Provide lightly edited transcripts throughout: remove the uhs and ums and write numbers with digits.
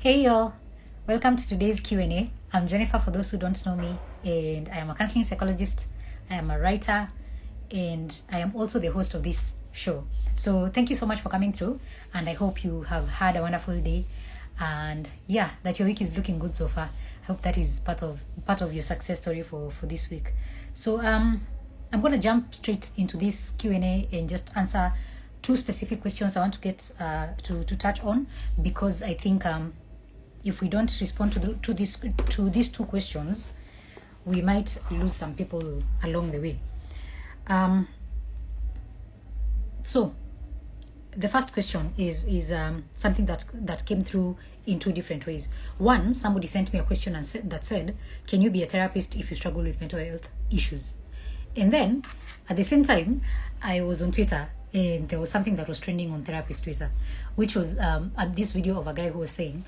Hey y'all, welcome to today's Q&A. I'm Jennifer for those who don't know me, and I am a counseling psychologist, I am a writer, and I am also the host of this show. So thank you so much for coming through, and I hope you have had a wonderful day, and that your week is looking good so far. I hope that is part of your success story for this week. So I'm going to jump straight into this Q&A and just answer two specific questions I want to get to touch on, because I think if we don't respond to these two questions, we might lose some people along the way. So the first question is something that came through in two different ways. One, somebody sent me a question that said, can you be a therapist if you struggle with mental health issues? And then at the same time, I was on Twitter, and there was something that was trending on therapist Twitter, which was this video of a guy who was saying,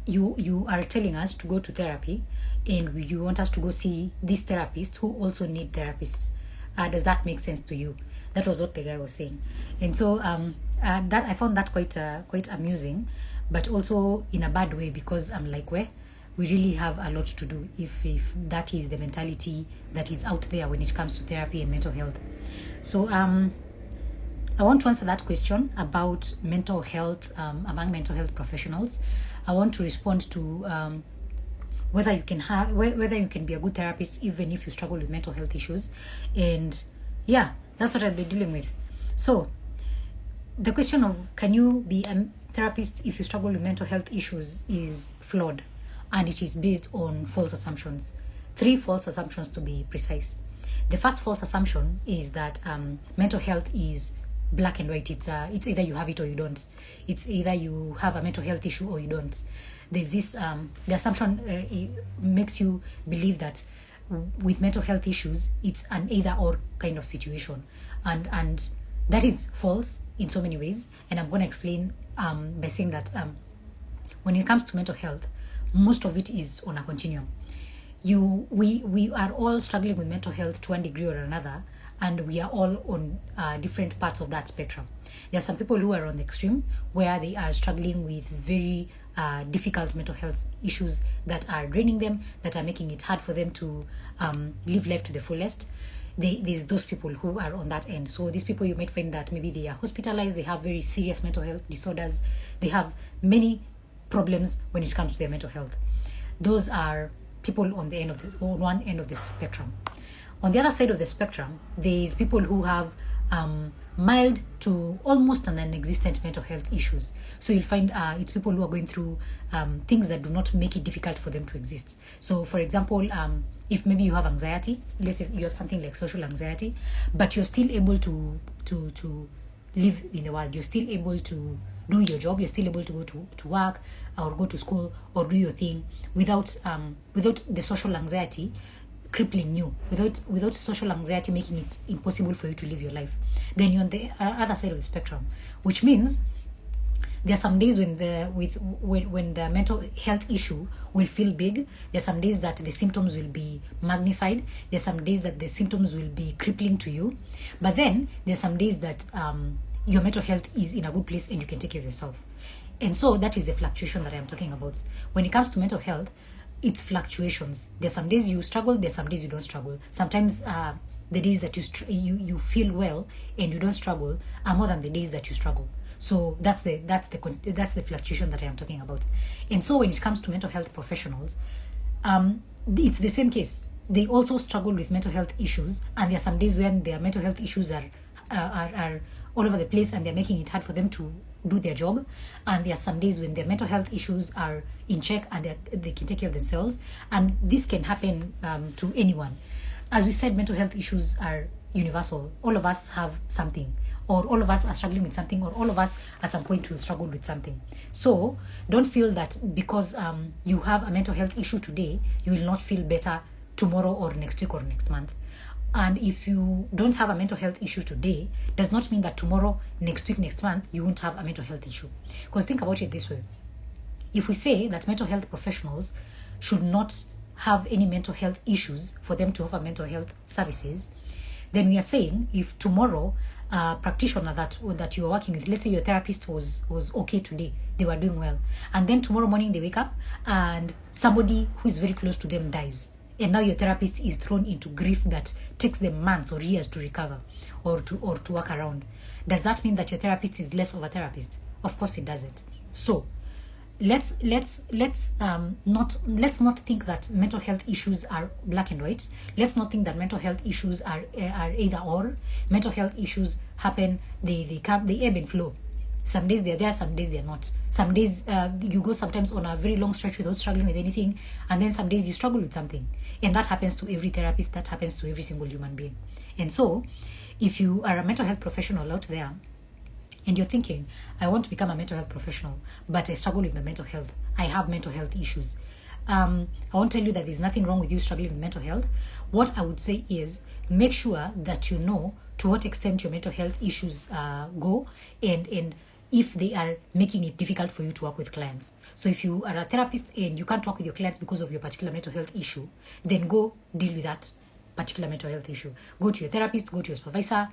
you are telling us to go to therapy, and you want us to go see this therapist who also need therapists. Does that make sense to you? That was what the guy was saying. And so that I found that quite amusing, but also in a bad way, because I'm like, we really have a lot to do if that is the mentality that is out there when it comes to therapy and mental health. So I want to answer that question about mental health among mental health professionals. I want to respond to whether you can be a good therapist even if you struggle with mental health issues. And that's what I'll be dealing with. So the question of can you be a therapist if you struggle with mental health issues is flawed, and it is based on false assumptions. 3 false assumptions to be precise. The first false assumption is that mental health is black and white. It's either you have it or you don't. It's either you have a mental health issue or you don't. There's this the assumption makes you believe that with mental health issues it's an either or kind of situation, and that is false in so many ways. And I'm going to explain by saying that when it comes to mental health, most of it is on a continuum. We are all struggling with mental health to one degree or another, and we are all on different parts of that spectrum. There are some people who are on the extreme, where they are struggling with very difficult mental health issues that are draining them, that are making it hard for them to live life to the fullest. There's those people who are on that end. So these people, you might find that maybe they are hospitalized, they have very serious mental health disorders, they have many problems when it comes to their mental health. Those are people on one end of the spectrum. On the other side of the spectrum, there's people who have mild to almost an non-existent mental health issues. So you'll find it's people who are going through things that do not make it difficult for them to exist. So for example, if maybe you have anxiety, let's say you have something like social anxiety, but you're still able to live in the world, you're still able to do your job, you're still able to go to work or go to school or do your thing without the social anxiety crippling you, without social anxiety making it impossible for you to live your life. Then you're on the other side of the spectrum, which means there are some days when the mental health issue will feel big. There are some days that the symptoms will be magnified. There are some days that the symptoms will be crippling to you. But then there are some days that your mental health is in a good place and you can take care of yourself. And so that is the fluctuation that I'm talking about. When it comes to mental health, it's fluctuations. There's some days you struggle, there's some days you don't struggle. Sometimes the days that you feel well and you don't struggle are more than the days that you struggle. So that's the fluctuation that I am talking about. And so when it comes to mental health professionals, it's the same case. They also struggle with mental health issues, and there are some days when their mental health issues are all over the place and they're making it hard for them to do their job. And there are some days when their mental health issues are in check and they can take care of themselves. And this can happen to anyone. As we said, mental health issues are universal. All of us have something, or all of us are struggling with something, or all of us at some point will struggle with something. So don't feel that because you have a mental health issue today, you will not feel better tomorrow or next week or next month. And if you don't have a mental health issue today, does not mean that tomorrow, next week, next month, you won't have a mental health issue. Because think about it this way. If we say that mental health professionals should not have any mental health issues for them to offer mental health services, then we are saying if tomorrow practitioner that you are working with, let's say your therapist was okay today, they were doing well, and then tomorrow morning they wake up and somebody who is very close to them dies, and now your therapist is thrown into grief that takes them months or years to recover or to work around. Does that mean that your therapist is less of a therapist? Of course it doesn't. So let's not think that mental health issues are black and white. Let's not think that mental health issues are either or. Mental health issues happen, they come, they ebb and flow. Some days they're there, some days they're not. Some days you go sometimes on a very long stretch without struggling with anything, and then some days you struggle with something. And that happens to every therapist, that happens to every single human being. And so if you are a mental health professional out there and you're thinking, I want to become a mental health professional, but I struggle with my mental health, I have mental health issues, I won't tell you that there's nothing wrong with you struggling with mental health. What I would say is make sure that you know to what extent your mental health issues go, and if they are making it difficult for you to work with clients. So if you are a therapist and you can't work with your clients because of your particular mental health issue, then go deal with that particular mental health issue. Go to your therapist, go to your supervisor,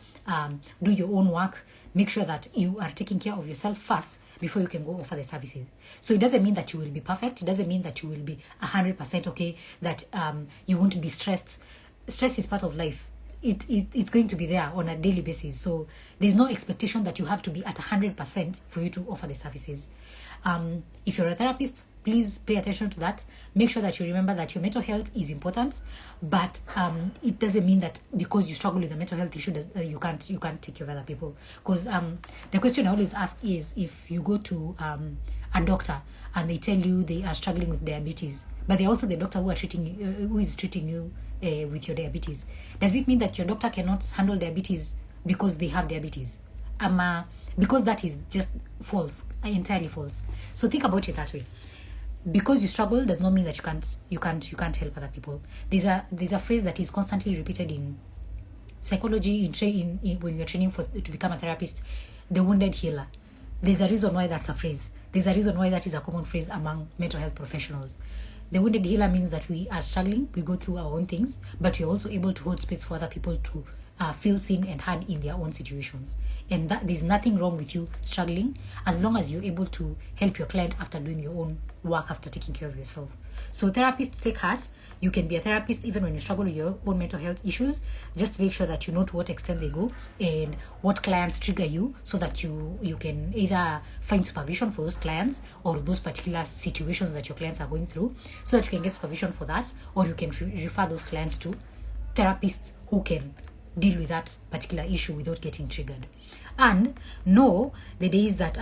do your own work, make sure that you are taking care of yourself first before you can go offer the services. So it doesn't mean that you will be perfect. It doesn't mean that you will be 100% okay, that you won't be stressed. Stress is part of life. It's going to be there on a daily basis. So there's no expectation that you have to be at 100% for you to offer the services. If you're a therapist, please pay attention to that. Make sure that you remember that your mental health is important, but it doesn't mean that because you struggle with a mental health issue, you can't take care of other people. Because the question I always ask is, if you go to a doctor and they tell you they are struggling with diabetes, but they're also the doctor who is treating you with your diabetes, does it mean that your doctor cannot handle diabetes because they have diabetes? Because that is just false, entirely false. So think about it that way. Because you struggle does not mean that you can't help other people. There's a phrase that is constantly repeated in psychology, when you're training to become a therapist, the wounded healer. There's a reason why that's a phrase. There's a reason why that is a common phrase among mental health professionals. The wounded healer means that we are struggling, we go through our own things, but we're also able to hold space for other people to feel seen and heard in their own situations. And that there's nothing wrong with you struggling, as long as you're able to help your clients after doing your own work, after taking care of yourself. So therapists, take heart. You can be a therapist even when you struggle with your own mental health issues. Just make sure that you know to what extent they go and what clients trigger you, so that you can either find supervision for those clients or those particular situations that your clients are going through, so that you can get supervision for that, or you can refer those clients to therapists who can deal with that particular issue without getting triggered. And know the days that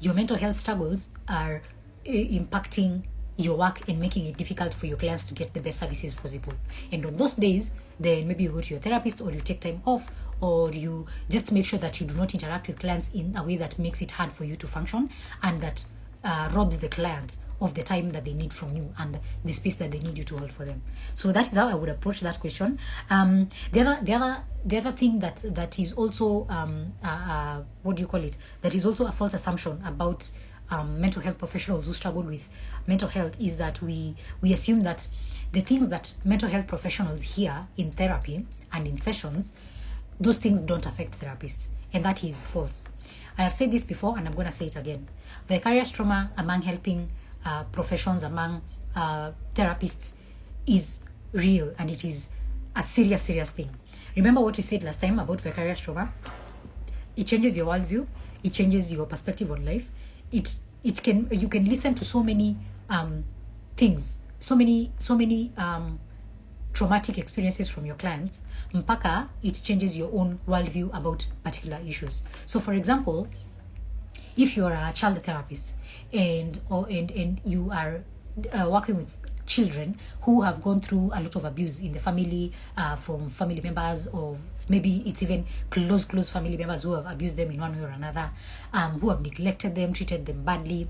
your mental health struggles are impacting your work and making it difficult for your clients to get the best services possible. And on those days, then maybe you go to your therapist, or you take time off, or you just make sure that you do not interact with clients in a way that makes it hard for you to function, and that robs the client of the time that they need from you and the space that they need you to hold for them. So that is how I would approach that question. The other thing that is also what do you call it? That is also a false assumption about mental health professionals who struggle with mental health is that we assume that the things that mental health professionals hear in therapy and in sessions, those things don't affect therapists, and that is false. I have said this before, and I'm going to say it again. Vicarious trauma among helping professions, among therapists, is real, and it is a serious thing. Remember what we said last time about vicarious trauma? It changes your worldview. It changes your perspective on life. You can listen to so many things, so many traumatic experiences from your clients, mpaka it changes your own worldview about particular issues. So for example, if you're a child therapist and you are working with children who have gone through a lot of abuse in the family, from family members, or maybe it's even close family members who have abused them in one way or another, who have neglected them, treated them badly.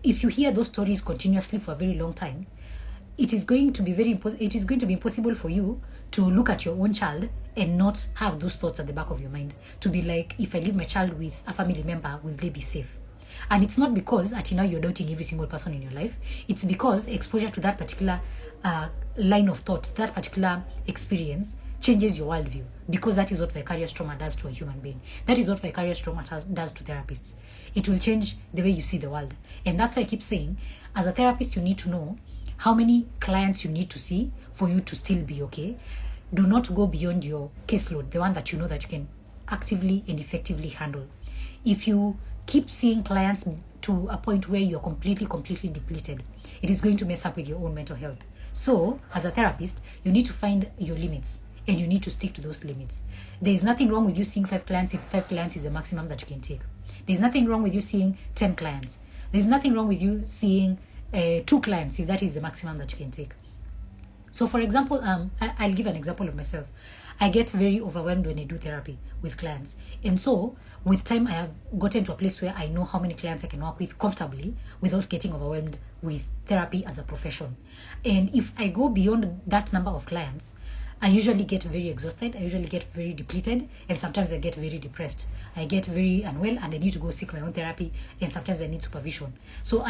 If you hear those stories continuously for a very long time, it is going to be impossible for you to look at your own child and not have those thoughts at the back of your mind, to be like, if I leave my child with a family member, will they be safe? And it's not because until now you're doubting every single person in your life. It's because exposure to that particular line of thought, that particular experience, changes your worldview, because that is what vicarious trauma does to a human being. That is what vicarious trauma does to therapists. It will change the way you see the world. And that's why I keep saying, as a therapist, you need to know how many clients you need to see for you to still be okay. Do not go beyond your caseload, the one that you know that you can actively and effectively handle. If you keep seeing clients to a point where you're completely depleted, it is going to mess up with your own mental health. So, as a therapist, you need to find your limits and you need to stick to those limits. There is nothing wrong with you seeing 5 clients if 5 clients is the maximum that you can take. There's nothing wrong with you seeing 10 clients. There's nothing wrong with you seeing 2 clients if that is the maximum that you can take. So, for example, I'll give an example of myself. I get very overwhelmed when I do therapy with clients. And so, with time, I have gotten to a place where I know how many clients I can work with comfortably without getting overwhelmed with therapy as a profession. And if I go beyond that number of clients, I usually get very exhausted, I usually get very depleted, and sometimes I get very depressed. I get very unwell and I need to go seek my own therapy, and sometimes I need supervision. So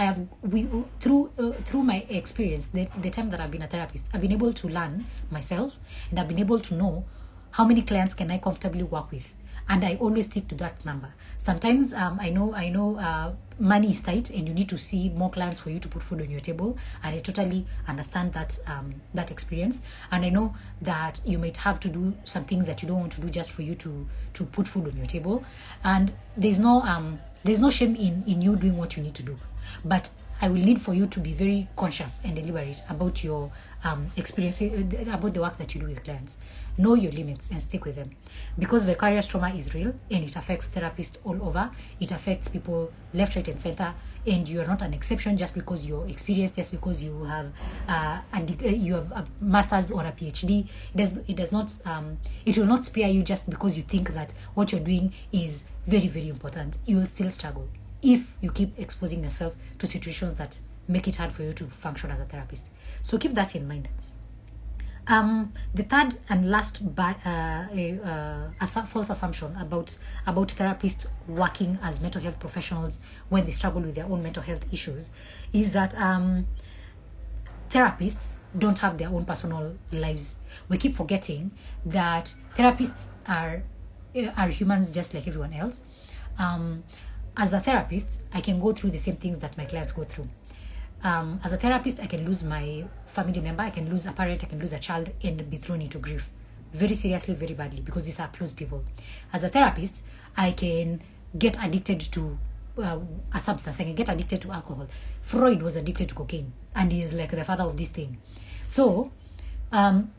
through my experience, the time that I've been a therapist, I've been able to learn myself, and I've been able to know how many clients can I comfortably work with. And I always stick to that number. Sometimes I know money is tight and you need to see more clients for you to put food on your table. And I totally understand that experience. And I know that you might have to do some things that you don't want to do just for you to put food on your table. And there's no shame in you doing what you need to do. But I will need for you to be very conscious and deliberate about your experience, about the work that you do with clients. Know your limits and stick with them, because vicarious trauma is real and it affects therapists all over. It affects people left, right, and center. And you are not an exception just because you're experienced, just because you have a master's or a PhD. It will not spare you just because you think that what you're doing is very, very important. You will still struggle if you keep exposing yourself to situations that make it hard for you to function as a therapist. So keep that in mind. The third and last false assumption about therapists working as mental health professionals when they struggle with their own mental health issues is that therapists don't have their own personal lives. We keep forgetting that therapists are humans just like everyone else. As a therapist, I can go through the same things that my clients go through. As a therapist, I can lose my family member, I can lose a parent, I can lose a child, and be thrown into grief very seriously, very badly, because these are close people. As a therapist, I can get addicted to a substance. I can get addicted to alcohol. Freud was addicted to cocaine, and he is like the father of this thing. So,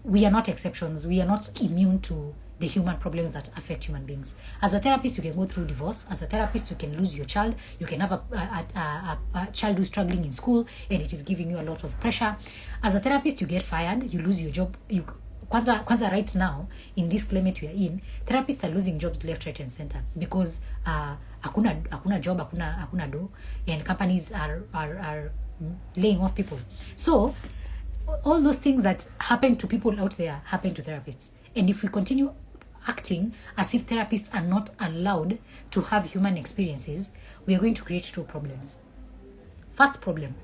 we are not exceptions. We are not immune to the human problems that affect human beings. As a therapist, you can go through divorce. As a therapist, you can lose your child. You can have a child who's struggling in school and it is giving you a lot of pressure. As a therapist, you get fired. You lose your job. Kwanza right now, in this climate we are in, therapists are losing jobs left, right, and center because hakuna job, hakuna do, and companies are laying off people. So all those things that happen to people out there happen to therapists. And if we continue acting as if therapists are not allowed to have human experiences, we are going to create 2 problems. First problem,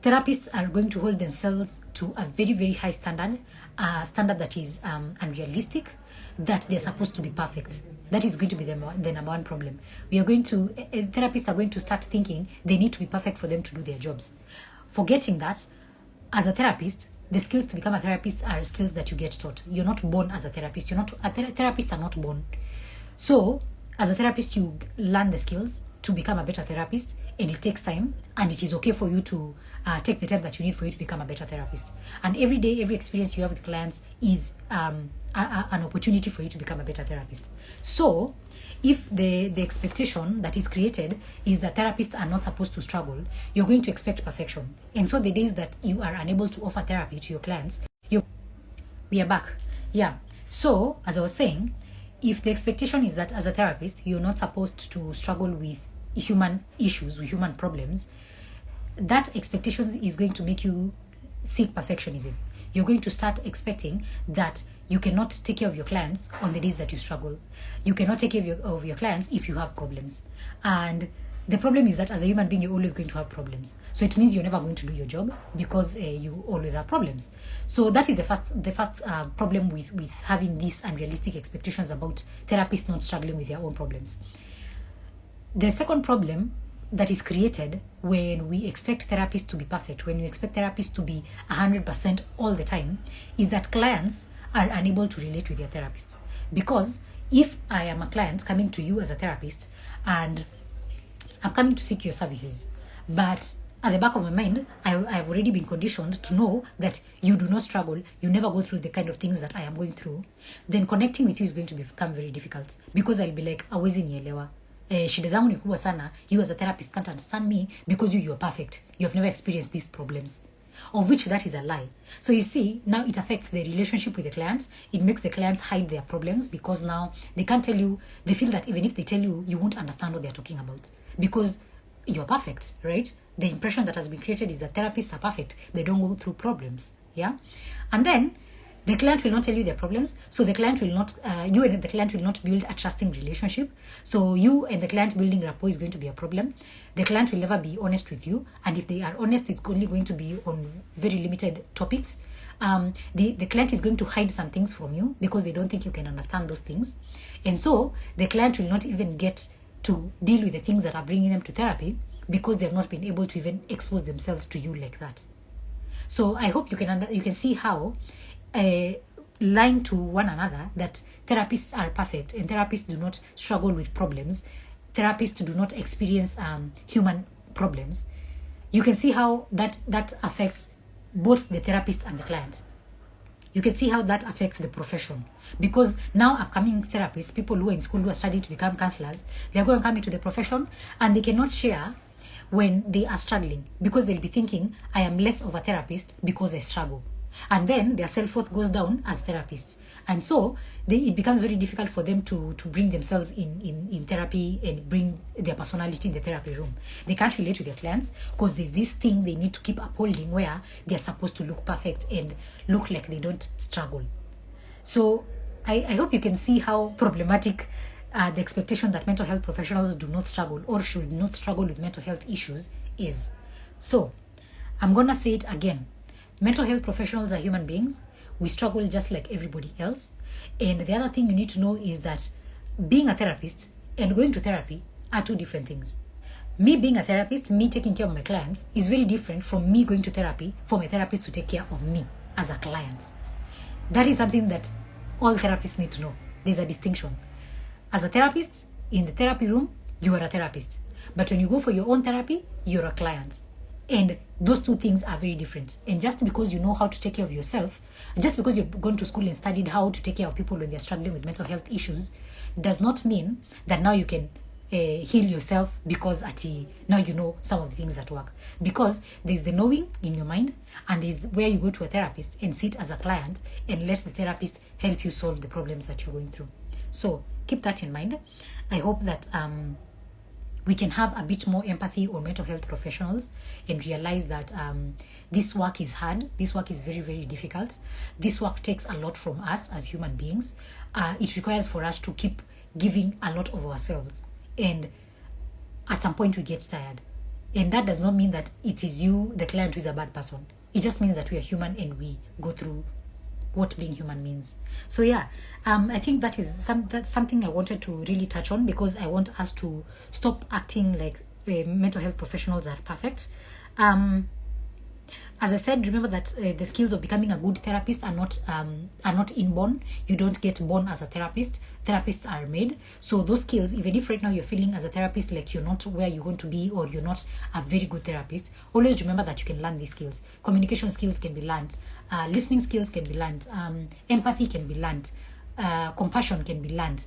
therapists are going to hold themselves to a very, very high standard, a standard that is unrealistic, that they're supposed to be perfect. That is going to be the number one problem. Therapists are going to start thinking they need to be perfect for them to do their jobs, forgetting that as a therapist, the skills to become a therapist are skills that you get taught. You're not born as a therapist. Therapists are not born. So, as a therapist, you learn the skills to become a better therapist, and it takes time, and it is okay for you to take the time that you need for you to become a better therapist. And every day, every experience you have with clients is an opportunity for you to become a better therapist. So, if the expectation that is created is that therapists are not supposed to struggle, you're going to expect perfection. And so the days that you are unable to offer therapy to your clients, we are back. Yeah. So, as I was saying, if the expectation is that as a therapist, you're not supposed to struggle with human issues, with human problems, that expectation is going to make you seek perfectionism. You're going to start expecting that you cannot take care of your clients on the days that you struggle. You cannot take care of your clients if you have problems. And the problem is that as a human being, you're always going to have problems. So it means you're never going to do your job because you always have problems. So that is the first problem with having these unrealistic expectations about therapists not struggling with their own problems. The second problem that is created when we expect therapists to be perfect, when you expect therapists to be 100% all the time, is that clients are unable to relate with their therapists. Because if I am a client coming to you as a therapist and I'm coming to seek your services, but at the back of my mind, I've already been conditioned to know that you do not struggle, you never go through the kind of things that I am going through, then connecting with you is going to become very difficult, because I'll be like, hawezi nielewa. Shida zangu ni kubwa sana, you as a therapist can't understand me because you're perfect. You have never experienced these problems. Of which that is a lie. So you see, now it affects the relationship with the client. It makes the clients hide their problems because now they can't tell you, they feel that even if they tell you, you won't understand what they're talking about because you're perfect, right? The impression that has been created is that therapists are perfect. They don't go through problems, yeah? And then the client will not tell you their problems, so the client will not, you and the client will not build a trusting relationship. So you and the client building rapport is going to be a problem. The client will never be honest with you, and if they are honest, it's only going to be on very limited topics. The client is going to hide some things from you because they don't think you can understand those things. And so the client will not even get to deal with the things that are bringing them to therapy because they have not been able to even expose themselves to you like that. So I hope you can see how lying to one another that therapists are perfect and therapists do not struggle with problems, therapists do not experience human problems. You can see how that affects both the therapist and the client. You can see how that affects the profession, because now upcoming therapists, people who are in school who are studying to become counselors, they're going to come into the profession and they cannot share when they are struggling because they'll be thinking, I am less of a therapist because I struggle. And then their self-worth goes down as therapists. And so it becomes very difficult for them to bring themselves in therapy and bring their personality in the therapy room. They can't relate to their clients because there's this thing they need to keep upholding where they're supposed to look perfect and look like they don't struggle. So I hope you can see how problematic the expectation that mental health professionals do not struggle or should not struggle with mental health issues is. So I'm going to say it again. Mental health professionals are human beings. We struggle just like everybody else. And the other thing you need to know is that being a therapist and going to therapy are two different things. Me being a therapist, me taking care of my clients, is very different from me going to therapy for my therapist to take care of me as a client. That is something that all therapists need to know. There's a distinction. As a therapist, in the therapy room, you are a therapist. But when you go for your own therapy, you're a client. And those two things are very different. And just because you know how to take care of yourself, just because you've gone to school and studied how to take care of people when they're struggling with mental health issues, does not mean that now you can heal yourself because now you know some of the things that work. Because there's the knowing in your mind, and there's where you go to a therapist and sit as a client and let the therapist help you solve the problems that you're going through. So keep that in mind. I hope that we can have a bit more empathy on mental health professionals and realize that this work is hard. This work is very, very difficult. This work takes a lot from us as human beings. It requires for us to keep giving a lot of ourselves. And at some point we get tired. And that does not mean that it is you, the client, who is a bad person. It just means that we are human and we go through what being human means. So yeah, I think that's something I wanted to really touch on, because I want us to stop acting like mental health professionals are perfect. As I said, remember that the skills of becoming a good therapist are not inborn. You don't get born as a therapist. Therapists are made. So those skills, even if right now you're feeling as a therapist like you're not where you want to be, or you're not a very good therapist, always remember that you can learn these skills. Communication skills can be learned. Listening skills can be learned. Empathy can be learned. Compassion can be learned.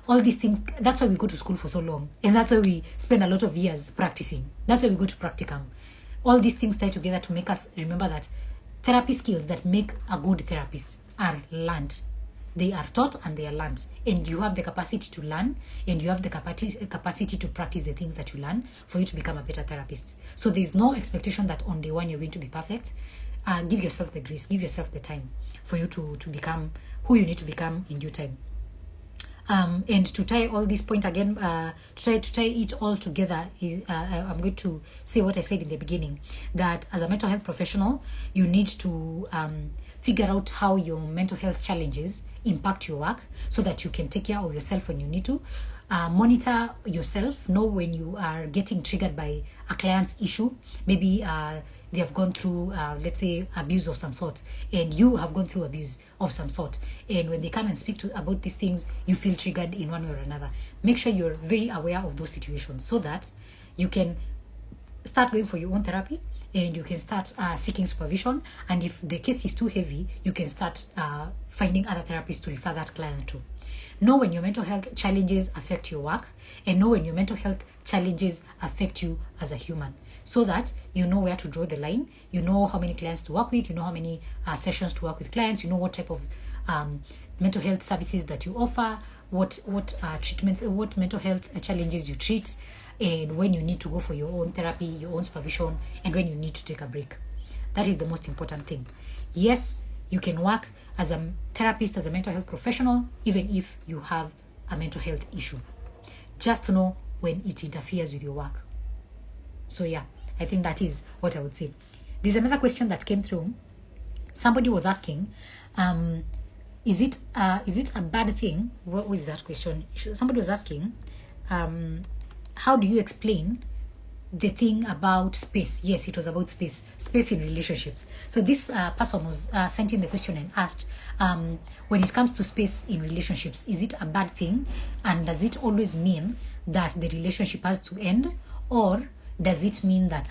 All these things, that's why we go to school for so long. And that's why we spend a lot of years practicing. That's why we go to practicum. All these things tie together to make us remember that therapy skills that make a good therapist are learned. They are taught and they are learned. And you have the capacity to learn, and you have the capacity to practice the things that you learn for you to become a better therapist. So there's no expectation that on day one you're going to be perfect. Give yourself the grace, give yourself the time for you to become who you need to become in due time. And to tie all this point again, to tie it all together, is I'm going to say what I said in the beginning, that as a mental health professional, you need to figure out how your mental health challenges impact your work so that you can take care of yourself when you need to. Monitor yourself, know when you are getting triggered by a client's issue. Maybe they have gone through, let's say, abuse of some sort, and you have gone through abuse of some sort. And when they come and speak about these things, you feel triggered in one way or another. Make sure you're very aware of those situations so that you can start going for your own therapy, and you can start seeking supervision. And if the case is too heavy, you can start finding other therapists to refer that client to. Know when your mental health challenges affect your work, and know when your mental health challenges affect you as a human, so that you know where to draw the line. You know how many clients to work with, you know how many sessions to work with clients, you know what type of mental health services that you offer, what treatments, what mental health challenges you treat, and when you need to go for your own therapy, your own supervision, and when you need to take a break. That is the most important thing. Yes, you can work as a therapist, as a mental health professional, even if you have a mental health issue. Just know when it interferes with your work. So yeah, I think that is what I would say. There's another question that came through. Somebody was asking, is it a bad thing? What was that question? Somebody was asking, how do you explain the thing about space? Yes, it was about space in relationships. So this person was sent in the question and asked, when it comes to space in relationships, is it a bad thing? And does it always mean that the relationship has to end? Or does it mean that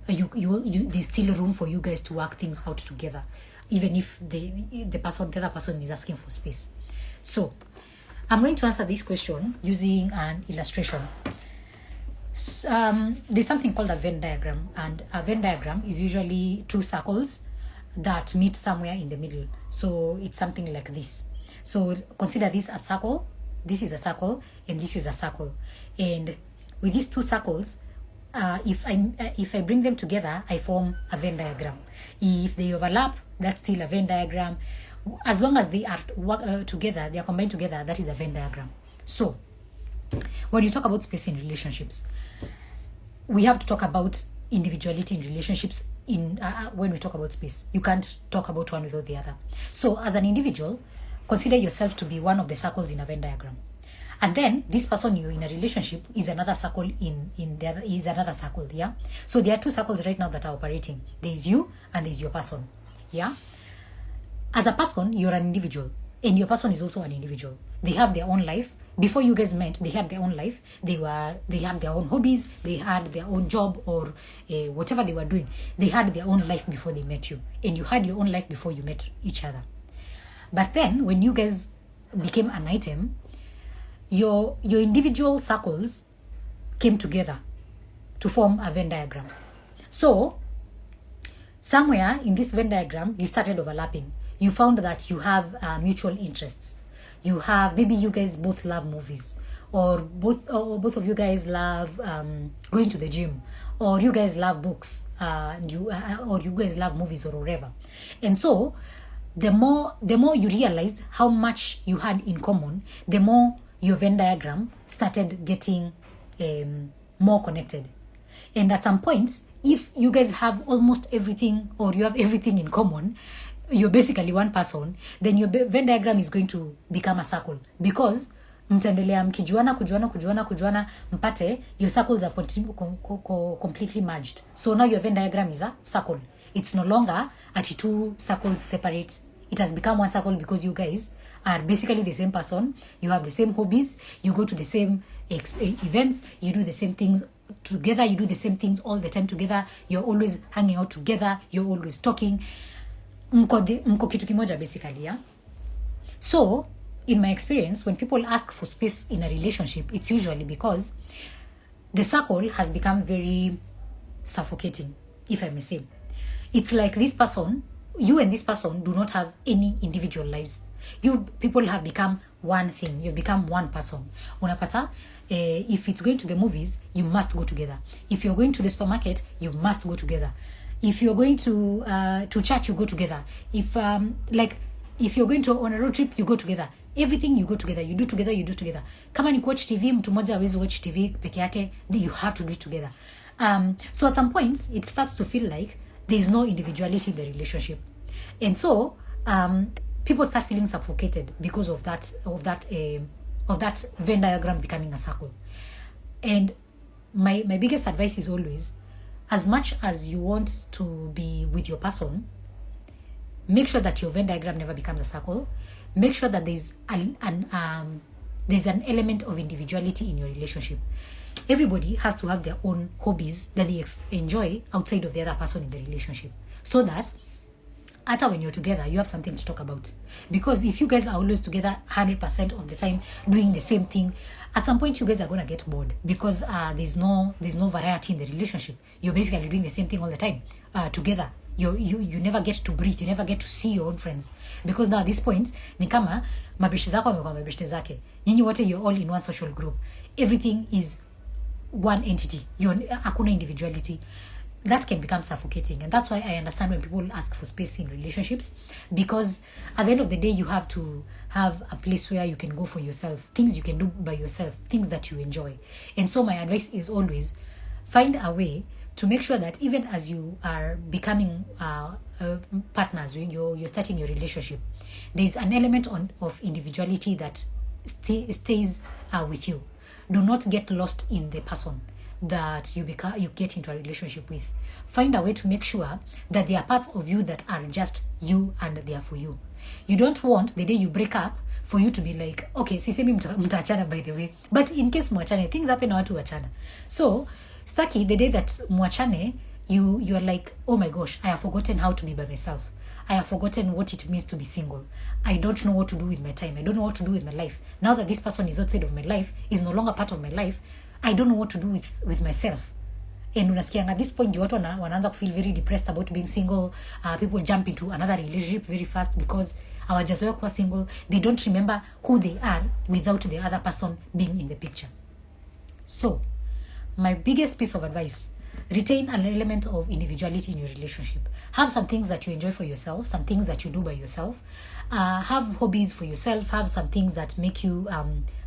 there's still room for you guys to work things out together, even if the other person is asking for space? So I'm going to answer this question using an illustration. There's something called a Venn diagram, and a Venn diagram is usually two circles that meet somewhere in the middle. So it's something like this. So consider this a circle, this is a circle, and this is a circle. And with these two circles, if I bring them together, I form a Venn diagram. If they overlap, that's still a Venn diagram. As long as they are together, they are combined together, that is a Venn diagram. So when you talk about space in relationships, we have to talk about individuality in relationships. When we talk about space, you can't talk about one without the other. So as an individual, consider yourself to be one of the circles in a Venn diagram. And then this person you're in a relationship is another circle is another circle, yeah? So there are two circles right now that are operating. There's you and there's your person, yeah? As a person, you're an individual, and your person is also an individual. They have their own life. Before you guys met, they had their own life. They had their own hobbies. They had their own job or whatever they were doing. They had their own life before they met you, and you had your own life before you met each other. But then, when you guys became an item, your individual circles came together to form a Venn diagram. So somewhere in this Venn diagram, you started overlapping. You found that you have mutual interests. You have, maybe you guys both love movies, or both of you guys love going to the gym, or you guys love books, or you guys love movies or whatever. And so the more you realized how much you had in common, the more your Venn diagram started getting more connected. And at some point, if you guys have almost everything, or you have everything in common, you're basically one person, then your Venn diagram is going to become a circle, because mtaendelea mkijuana mpate your circles have completely merged. So now your Venn diagram is a circle. It's no longer at two circles separate. It has become one circle because you guys are basically the same person. You have the same hobbies. You go to the same events. You do the same things together. You do the same things all the time together. You're always hanging out together. You're always talking. Mko kitu kimoja basically, yeah? So, in my experience, when people ask for space in a relationship, it's usually because the circle has become very suffocating, if I may say. It's like this person, you and this person do not have any individual lives. You people have become one thing. You've become one person. Unapata, if it's going to the movies, you must go together. If you're going to the supermarket, you must go together. If you're going to church, you go together. If you're going on a road trip, you go together. everything you go together, you do together. Kama ni watch TV, mtu mmoja hawezi watch TV peke yake, you have to do it together. So at some points it starts to feel like there is no individuality in the relationship, and so people start feeling suffocated because of that Venn diagram becoming a circle. And my biggest advice is always, as much as you want to be with your person, make sure that your Venn diagram never becomes a circle. Make sure that there's an element of individuality in your relationship. Everybody has to have their own hobbies that they enjoy outside of the other person in the relationship, so that after when you're together, you have something to talk about. Because if you guys are always together 100% of the time doing the same thing, at some point you guys are going to get bored, because there's no variety in the relationship. You're basically doing the same thing all the time together. You never get to breathe. You never get to see your own friends, because now at this point ni kama mabeshte zako wamekuwa mabeshte zake, nyinyi wote you're all in one social group. Everything is one entity. Hakuna individuality. That can become suffocating, and that's why I understand when people ask for space in relationships, because at the end of the day you have to have a place where you can go for yourself, things you can do by yourself, things that you enjoy. And so my advice is always find a way to make sure that even as you are becoming partners, you're starting your relationship, there's an element of individuality that stays with you. Do not get lost in the person that you get into a relationship with. Find a way to make sure that there are parts of you that are just you and they are for you. You don't want the day you break up for you to be like, okay, sisemi mtaachana by the way, but in case mwachane, things happen na watu wachana. So staki the day that mwachane, you are like, oh my gosh, I have forgotten how to be by myself. I have forgotten what it means to be single. I don't know what to do with my time. I don't know what to do with my life. Now that this person is outside of my life, is no longer part of my life, I don't know what to do with myself. And unasikia at this point watu wanaanza feel very depressed about being single. People jump into another relationship very fast because hawajazoea kuwa single. They don't remember who they are without the other person being in the picture. So my biggest piece of advice, retain an element of individuality in your relationship. Have some things that you enjoy for yourself, some things that you do by yourself. Have hobbies for yourself. Have some things that make you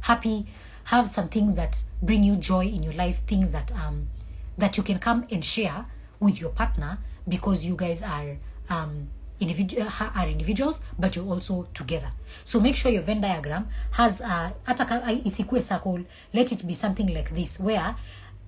happy. Have some things that bring you joy in your life, things that you can come and share with your partner, because you guys are individuals, but you're also together. So make sure your Venn diagram has isikue circle. Let it be something like this, where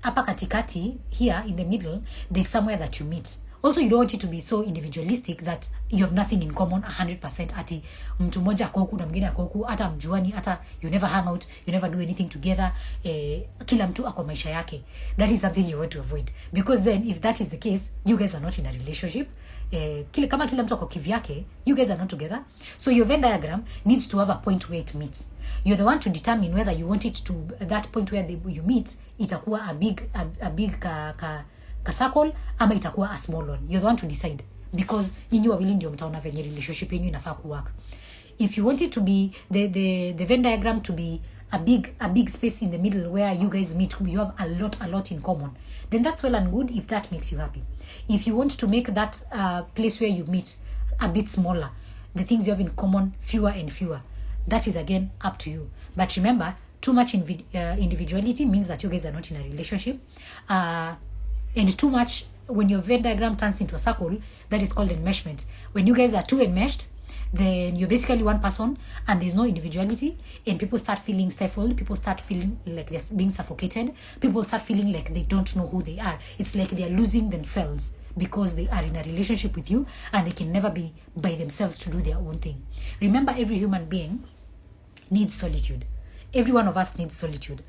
hapa katikati, here in the middle, there's somewhere that you meet. Also, you don't want it to be so individualistic that you have nothing in common 100%. Ati mtu mmoja ako huku na mwingine ako huku, hata mjuani, hata you never hang out, you never do anything together. Kila mtu ako maisha yake. That is something you want to avoid, because then if that is the case, you guys are not in a relationship. Kama kila mtu ako kivyake, you guys are not together. So your Venn diagram needs to have a point where it meets. You're the one to determine whether you want it to, that point where you meet, itakuwa a big circle ama itakuwa a small one. You're the one to decide, because nyinyi wawili ndio mtaona venye relationship yenu inafaa kuwork. If you want it to be the Venn diagram to be a big space in the middle where you guys meet, you have a lot in common, then that's well and good if that makes you happy. If you want to make that place where you meet a bit smaller, the things you have in common fewer and fewer, that is again up to you. But remember, too much individuality means that you guys are not in a relationship. And too much, when your Venn diagram turns into a circle, that is called enmeshment. When you guys are too enmeshed, then you're basically one person and there's no individuality, and people start feeling stifled. People start feeling like they're being suffocated. People start feeling like they don't know who they are. It's like they're losing themselves because they are in a relationship with you and they can never be by themselves to do their own thing. Remember, every human being needs solitude. Every one of us needs solitude.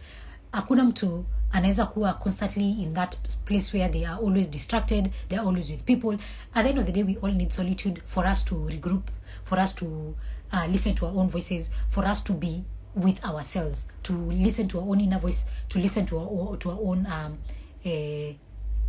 Hakuna mtu anaweza kuwa constantly in that place where they are always distracted, they are always with people. At the end of the day, we all need solitude for us to regroup, for us to listen to our own voices, for us to be with ourselves, to listen to our own inner voice, to listen to our own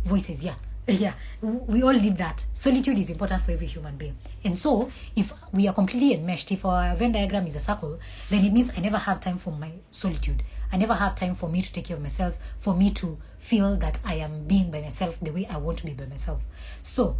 voices. Yeah, we all need that. Solitude is important for every human being. And so, if we are completely enmeshed, if our Venn diagram is a circle, then it means I never have time for my solitude. I never have time for me to take care of myself, for me to feel that I am being by myself the way I want to be by myself. So,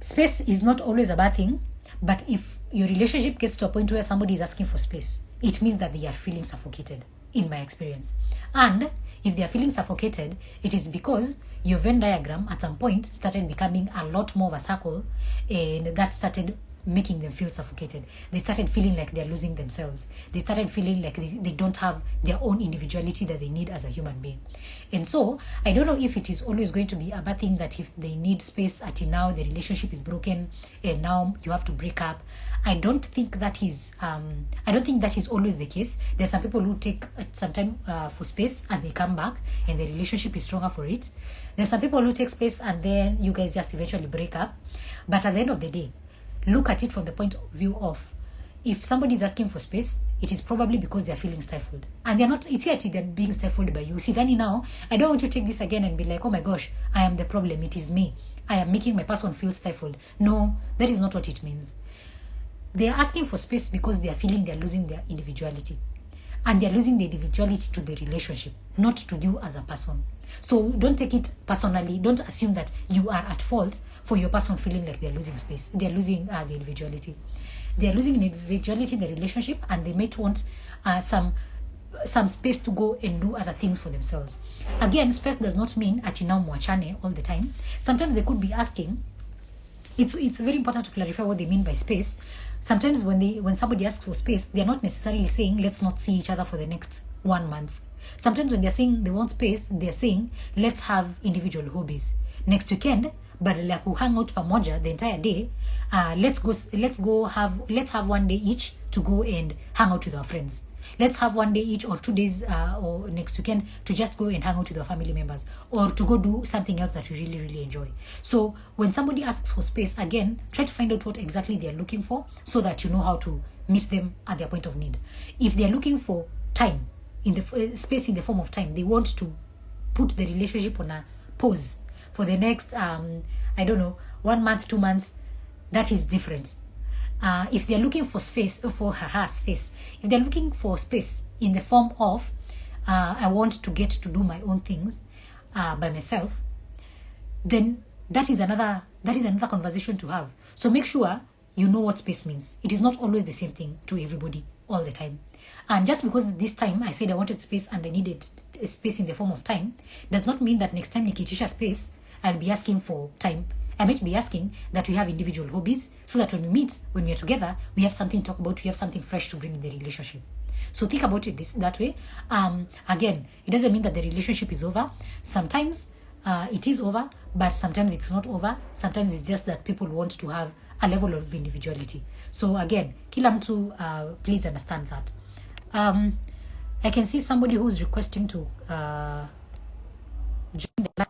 space is not always a bad thing. But if your relationship gets to a point where somebody is asking for space, it means that they are feeling suffocated, in my experience. And if they are feeling suffocated, it is because your Venn diagram at some point started becoming a lot more of a circle, and that started making them feel suffocated. They started feeling like they're losing themselves. They started feeling like they don't have their own individuality that they need as a human being. And so I don't know if it is always going to be a bad thing that if they need space until now the relationship is broken and now you have to break up. I don't think that is always the case. There's some people who take some time for space and they come back and the relationship is stronger for it. There's some people who take space and then you guys just eventually break up. But at the end of the day, look at it from the point of view of, if somebody is asking for space, it is probably because they are feeling stifled. And it's here they're being stifled by you. See, Danny, now, I don't want you to take this again and be like, oh my gosh, I am the problem. It is me. I am making my person feel stifled. No, that is not what it means. They are asking for space because they are feeling they are losing their individuality. And they are losing their individuality to the relationship, not to you as a person. So don't take it personally. Don't assume that you are at fault for your person feeling like they're losing space. They're losing the individuality. They're losing individuality in the relationship, and they might want some space to go and do other things for themselves. Again, space does not mean atina mwachane all the time. Sometimes they could be asking. It's very important to clarify what they mean by space. Sometimes when somebody asks for space, they're not necessarily saying let's not see each other for the next 1 month. Sometimes when they're saying they want space, they're saying let's have individual hobbies. Next weekend, badala ya hang out pamoja the entire day, let's have 1 day each to go and hang out with our friends. Let's have 1 day each or 2 days or next weekend to just go and hang out with our family members, or to go do something else that we really, really enjoy. So when somebody asks for space, again, try to find out what exactly they're looking for so that you know how to meet them at their point of need. If they're looking for time, in the space in the form of time, they want to put the relationship on a pause for the next, 1 month, 2 months, that is different. If they're looking for space, if they're looking for space in the form of, I want to get to do my own things by myself, then that is another conversation to have. So make sure you know what space means. It is not always the same thing to everybody all the time. And just because this time I said I wanted space and I needed space in the form of time, does not mean that next time nikitisha space, I'll be asking for time. I might be asking that we have individual hobbies so that when we meet, when we are together, we have something to talk about, we have something fresh to bring in the relationship. So think about it that way. Again, it doesn't mean that the relationship is over. Sometimes it is over, but sometimes it's not over. Sometimes it's just that people want to have a level of individuality. So again, kila mtu, please understand that. I can see somebody who's requesting to join the live.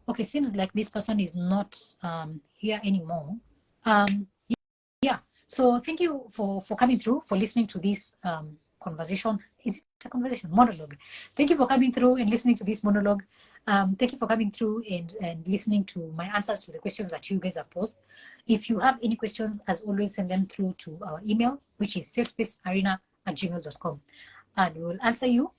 Okay, seems like this person is not here anymore. Yeah, so thank you for coming through, for listening to this conversation. Is it a conversation? Monologue. Thank you for coming through and listening to this monologue. Thank you for coming through and listening to my answers to the questions that you guys have posed. If you have any questions, as always, send them through to our email, which is safespacearena@gmail.com, and we will answer you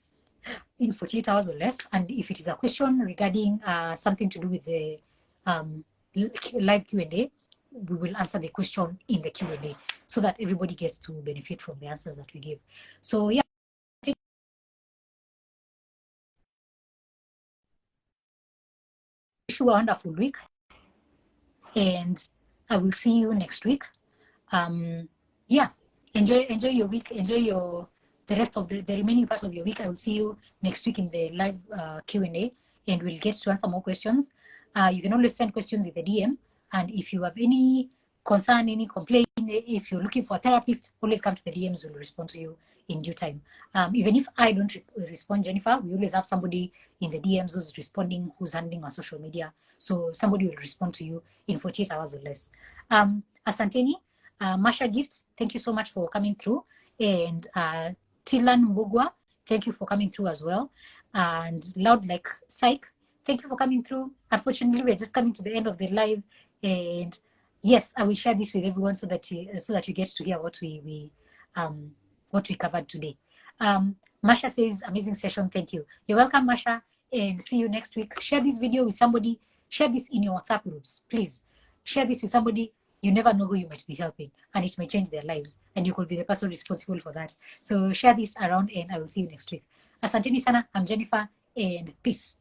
in 48 hours or less. And if it is a question regarding something to do with the live Q&A, we will answer the question in the Q&A so that everybody gets to benefit from the answers that we give. So yeah, wish you a wonderful week, and I will see you next week. Yeah, enjoy your week, enjoy the rest of the remaining parts of your week. I will see you next week in the live Q&A, and we'll get to answer more questions. You can always send questions in the DM, and if you have any concern, any complaint, if you're looking for a therapist, always come to the DMs. We'll respond to you in due time. Even if I don't respond, Jennifer, we always have somebody in the DMs who's responding, who's handling our social media. So somebody will respond to you in 48 hours or less. Asanteni, Masha Gifts, thank you so much for coming through. And Tilan Mbugwa, thank you for coming through as well. And Loud Like Psych, thank you for coming through. Unfortunately, we're just coming to the end of the live, and yes, I will share this with everyone so that you get to hear what we covered today. Masha says, amazing session. Thank you. You're welcome, Masha. And see you next week. Share this video with somebody. Share this in your WhatsApp groups. Please share this with somebody. You never know who you might be helping, and it may change their lives, and you could be the person responsible for that. So share this around, and I will see you next week. Asanteni sana. I'm Jennifer, and peace.